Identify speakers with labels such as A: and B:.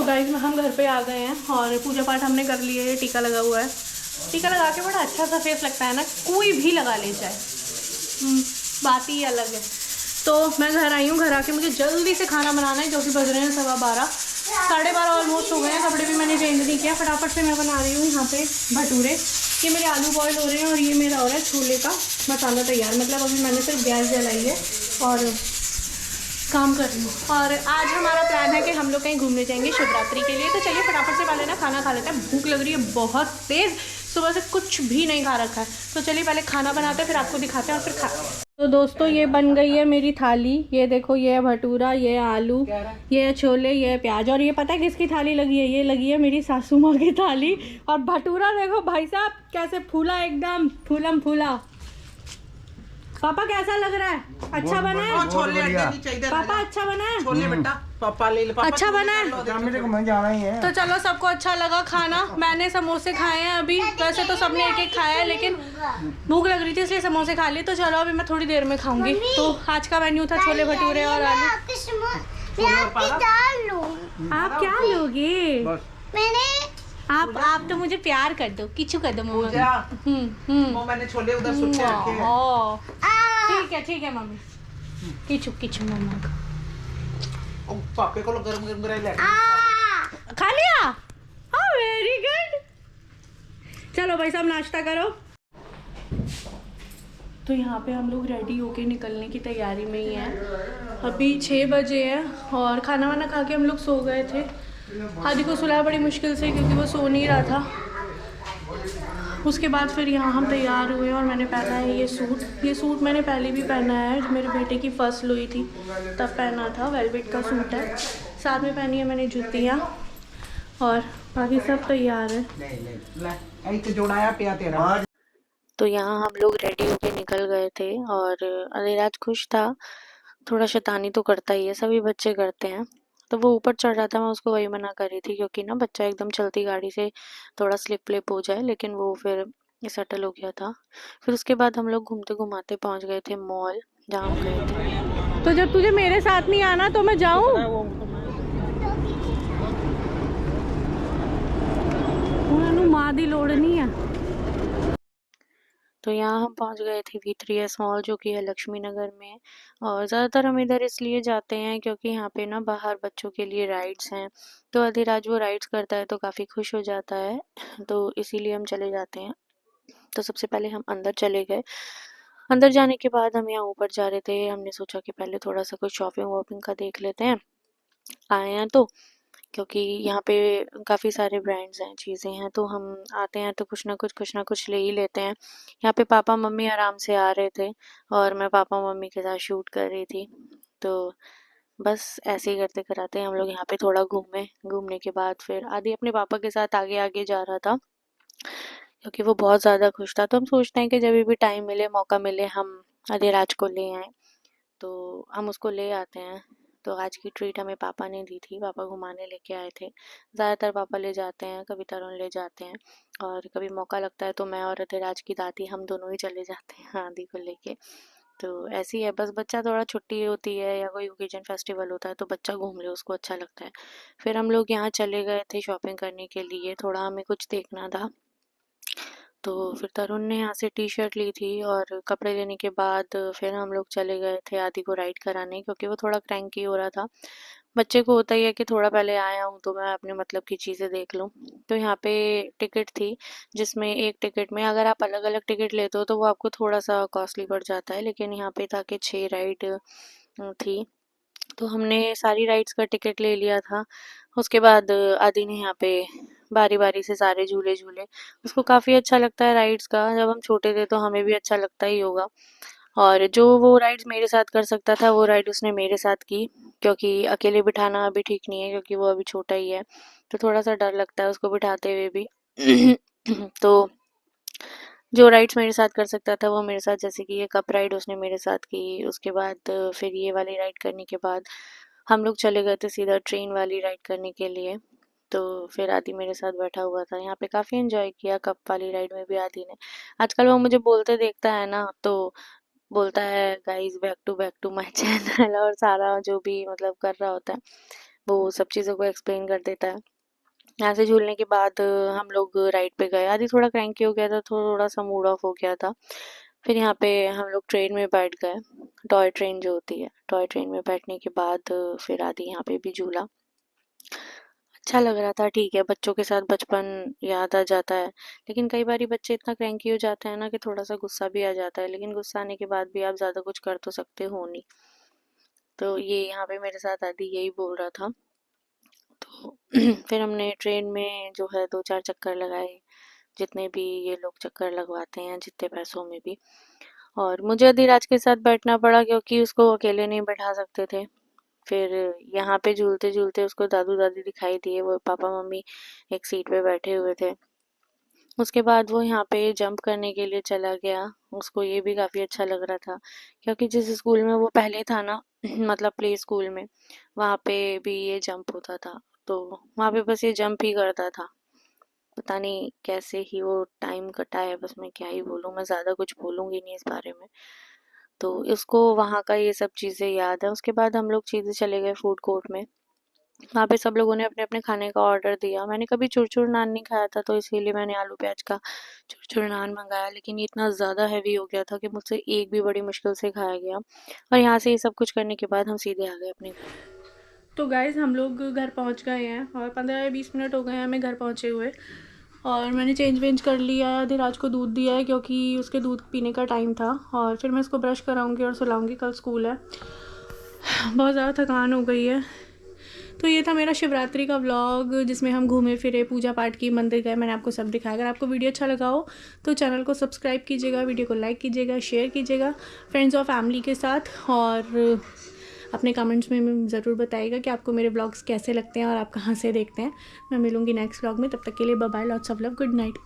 A: तो गाइस हम घर पे आ गए हैं और पूजा पाठ हमने कर लिया है। टीका लगा हुआ है, टीका लगा के बड़ा अच्छा सा फेस लगता है ना, कोई भी लगा ले जाए, बात ही अलग है। तो मैं घर आई हूँ, घर आके मुझे जल्दी से खाना बनाना है, जो कि बज रहे हैं 12:15, 12:30 ऑलमोस्ट हो गए हैं। कपड़े भी मैंने चेंज नहीं किया, फटाफट से मैं बना रही हूँ यहाँ पे भटूरे। ये मेरे आलू बॉयल हो रहे हैं और ये मेरा हो रहा है छोले का मसाला तैयार। मतलब अभी मैंने सिर्फ गैस जलाई है और काम कर रही हूँ। और आज हमारा प्लान है कि हम लोग कहीं घूमने जाएंगे शिवरात्रि के लिए। तो चलिए फटाफट से पहले ना खाना खा लेते हैं, भूख लग रही है बहुत तेज़, सुबह से कुछ भी नहीं खा रखा है। तो चलिए पहले खाना बनाते हैं, फिर आपको दिखाते हैं और फिर खाते हैं। तो दोस्तों ये बन गई है मेरी थाली, ये देखो, ये है भटूरा, ये है आलू, ये है छोले, ये है प्याज। और ये पता है किसकी थाली लगी है? ये लगी है मेरी सासू माँ की थाली। और भटूरा देखो भाई साहब कैसे फूला, एकदम फूलम फूला। पापा कैसा लग रहा है? अच्छा बना है?
B: छोले नहीं चाहिए
A: पापा अच्छा बना है?
B: छोले बेटा पापा ले ले।
A: अच्छा बना है?
C: मेरे को मैं जाना ही है।
A: तो चलो, सबको अच्छा लगा खाना। मैंने समोसे खाए हैं अभी, वैसे तो सबने एक एक खाया है, लेकिन भूख लग रही थी इसलिए समोसे खा लिए। तो चलो अभी मैं थोड़ी देर में खाऊंगी। तो आज का मेन्यू था छोले भटूरे और आलू। आप क्या लोगे?
B: मैंने
A: आप तो मुझे प्यार कर दो, किचू कर दो मम्मा।
B: वो मैंने छोले उधर सुट के रखे हैं।
A: ठीक है मम्मी, किचू किचू मम्मा का
B: पापे को गरम गरम कराई ले
A: खा लिया। हाँ वेरी गुड। चलो भाई साहब नाश्ता करो। तो यहाँ पे हम लोग रेडी होके निकलने की तैयारी में ही हैं। अभी 6 बजे है और खाना वाना खा के हम लोग सो गए थे। आदि को सुलाया बड़ी मुश्किल से क्योंकि वो सो नहीं रहा था। उसके बाद फिर यहाँ हम तैयार हुए और मैंने पहना है ये सूट। ये सूट मैंने पहले भी पहना है, मेरे बेटे की फर्स्ट हुई थी तब पहना था। वेलवेट का सूट है, साथ में पहनी है मैंने जूतियाँ और बाकी सब तैयार है।
B: जोड़ाया पिया तेरा।
A: तो यहाँ हम लोग रेडी होके निकल गए थे और अलीराज खुश था। थोड़ा शैतानी तो करता ही है, सभी बच्चे करते हैं। तो वो ऊपर चढ़ रहा था, मैं उसको वही मना कर रही थी क्योंकि ना बच्चा एकदम चलती गाड़ी से थोड़ा स्लिप व्लिप हो जाए, लेकिन वो फिर सेटल हो गया था। फिर उसके बाद हम लोग घूमते घुमाते पहुंच गए थे मॉल जहाँ हम गए थे। तो जब तुझे मेरे साथ नहीं आना तो मैं जाऊँ? माँ दी लोड़ नहीं है। तो यहाँ हम पहुँच गए थे V3S मॉल, जो कि है लक्ष्मी नगर में। और ज़्यादातर हम इधर इसलिए जाते हैं क्योंकि यहाँ पे ना बाहर बच्चों के लिए राइड्स हैं। तो अधिराज वो राइड्स करता है तो काफ़ी खुश हो जाता है, तो इसीलिए हम चले जाते हैं। तो सबसे पहले हम अंदर चले गए। अंदर जाने के बाद हम यहाँ ऊपर जा रहे थे, हमने सोचा कि पहले थोड़ा सा कुछ शॉपिंग वॉपिंग का देख लेते हैं, आए हैं तो। क्योंकि यहाँ पे काफ़ी सारे ब्रांड्स हैं, चीज़ें हैं, तो हम आते हैं तो कुछ ना कुछ ले ही लेते हैं। यहाँ पे पापा मम्मी आराम से आ रहे थे और मैं पापा मम्मी के साथ शूट कर रही थी। तो बस ऐसे ही करते कराते हम लोग यहाँ पे थोड़ा घूमे। घूमने के बाद फिर आदि अपने पापा के साथ आगे आगे जा रहा था क्योंकि वो बहुत ज़्यादा खुश था। तो हम सोचते हैं कि जब भी टाइम मिले, मौका मिले, हम अधिराज को ले आएँ, तो हम उसको ले आते हैं। तो आज की ट्रीट हमें पापा ने दी थी, पापा घुमाने लेके आए थे। ज़्यादातर पापा ले जाते हैं, कभी तरुण ले जाते हैं और कभी मौका लगता है तो मैं और अधिराज की दादी हम दोनों ही चले जाते हैं आदि को लेके। तो ऐसी है, बस बच्चा थोड़ा छुट्टी होती है या कोई ओकेजन फेस्टिवल होता है तो बच्चा घूम ले, उसको अच्छा लगता है। फिर हम लोग यहाँ चले गए थे शॉपिंग करने के लिए, थोड़ा हमें कुछ देखना था। तो फिर तरुण ने यहाँ से टी शर्ट ली थी और कपड़े लेने के बाद फिर हम लोग चले गए थे आदि को राइड कराने, क्योंकि वो थोड़ा क्रैंकी हो रहा था। बच्चे को होता ही है कि थोड़ा पहले आया हूँ तो मैं अपने मतलब की चीज़ें देख लूँ। तो यहाँ पे टिकट थी, जिसमें एक टिकट में अगर आप अलग अलग टिकट लेते हो तो वो आपको थोड़ा सा कॉस्टली पड़ जाता है, लेकिन यहाँ पे था कि 6 राइड थी। तो हमने सारी राइड्स का टिकट ले लिया था। उसके बाद आदि ने यहाँ पे बारी बारी से सारे झूले झूले। उसको काफ़ी अच्छा लगता है राइड्स का, जब हम छोटे थे तो हमें भी अच्छा लगता ही होगा। और जो वो राइड्स मेरे साथ कर सकता था वो राइड उसने मेरे साथ की, क्योंकि अकेले बिठाना अभी ठीक नहीं है क्योंकि वो अभी छोटा ही है, तो थोड़ा सा डर लगता है उसको बिठाते हुए भी। तो जो राइड्स मेरे साथ कर सकता था वो मेरे साथ, जैसे कि ये कप राइड उसने मेरे साथ की। उसके बाद फिर ये वाली राइड करने के बाद हम लोग चले गए थे सीधा ट्रेन वाली राइड करने के लिए। तो फिर आदि मेरे साथ बैठा हुआ था, यहाँ पे काफ़ी एंजॉय किया। कप वाली राइड में भी आदि ने, आजकल वो मुझे बोलते देखता है ना तो बोलता है guys back to my channel और सारा जो भी मतलब कर रहा होता है। वो सब चीज़ों को एक्सप्लेन कर देता है। यहाँ से झूलने के बाद हम लोग राइड पे गए। आदि थोड़ा क्रैंकी हो गया था, थोड़ा सा मूड ऑफ हो गया था। फिर यहाँ पे हम लोग ट्रेन में बैठ गए, टॉय ट्रेन जो होती है। टॉय ट्रेन में बैठने के बाद फिर आदि यहाँ पे भी झूला। अच्छा लग रहा था। ठीक है, बच्चों के साथ बचपन याद आ जाता है, लेकिन कई बारी बच्चे इतना क्रैंकी हो जाते हैं ना कि थोड़ा सा गुस्सा भी आ जाता है, लेकिन गुस्सा आने के बाद भी आप ज़्यादा कुछ कर तो सकते हो नहीं। तो ये यहाँ पे मेरे साथ आदि यही बोल रहा था। तो फिर हमने ट्रेन में जो है 2-4 चक्कर लगाए, जितने भी ये लोग चक्कर लगवाते हैं जितने पैसों में भी। और मुझे अधिराज के साथ बैठना पड़ा क्योंकि उसको अकेले नहीं बैठा सकते थे। फिर यहाँ पे झूलते झूलते उसको दादू दादी दिखाई दिए, वो पापा मम्मी एक सीट पे बैठे हुए थे। उसके बाद वो यहाँ पे जंप करने के लिए चला गया। उसको ये भी काफ़ी अच्छा लग रहा था क्योंकि जिस स्कूल में वो पहले था ना मतलब प्ले स्कूल में, वहाँ पे भी ये जंप होता था। तो वहाँ पे बस ये जंप ही करता था। पता नहीं कैसे ही वो टाइम कटा है, बस मैं क्या ही बोलूँ, मैं ज़्यादा कुछ बोलूँगी नहीं इस बारे में। तो उसको वहाँ का ये सब चीज़ें याद है। उसके बाद हम लोग सीधे चले गए फूड कोर्ट में। वहाँ पे सब लोगों ने अपने अपने खाने का ऑर्डर दिया। मैंने कभी चुरचुर नान नहीं खाया था, तो इसीलिए मैंने आलू प्याज का चुरचुर नान मंगाया, लेकिन ये इतना ज़्यादा हैवी हो गया था कि मुझसे एक भी बड़ी मुश्किल से खाया गया। और यहाँ से ये सब कुछ करने के बाद हम सीधे आ गए अपने घर। तो गाइज़ हम लोग घर पहुँच गए हैं और 15 या 20 मिनट हो गए हैं हमें घर पहुँचे हुए। और मैंने चेंज वेंज कर लिया है, अधिराज को दूध दिया है क्योंकि उसके दूध पीने का टाइम था। और फिर मैं इसको ब्रश कराऊंगी और सुलाऊंगी, कल स्कूल है। बहुत ज़्यादा थकान हो गई है। तो ये था मेरा शिवरात्रि का व्लॉग, जिसमें हम घूमे फिरे, पूजा पाठ की, मंदिर गए, मैंने आपको सब दिखाया। अगर आपको वीडियो अच्छा लगा हो तो चैनल को सब्सक्राइब कीजिएगा, वीडियो को लाइक कीजिएगा, शेयर कीजिएगा फ्रेंड्स और फैमिली के साथ। और अपने कमेंट्स में ज़रूर बताइएगा कि आपको मेरे व्लॉग्स कैसे लगते हैं और आप कहाँ से देखते हैं। मैं मिलूँगी नेक्स्ट व्लॉग में, तब तक के लिए bye bye, lots of love, good night.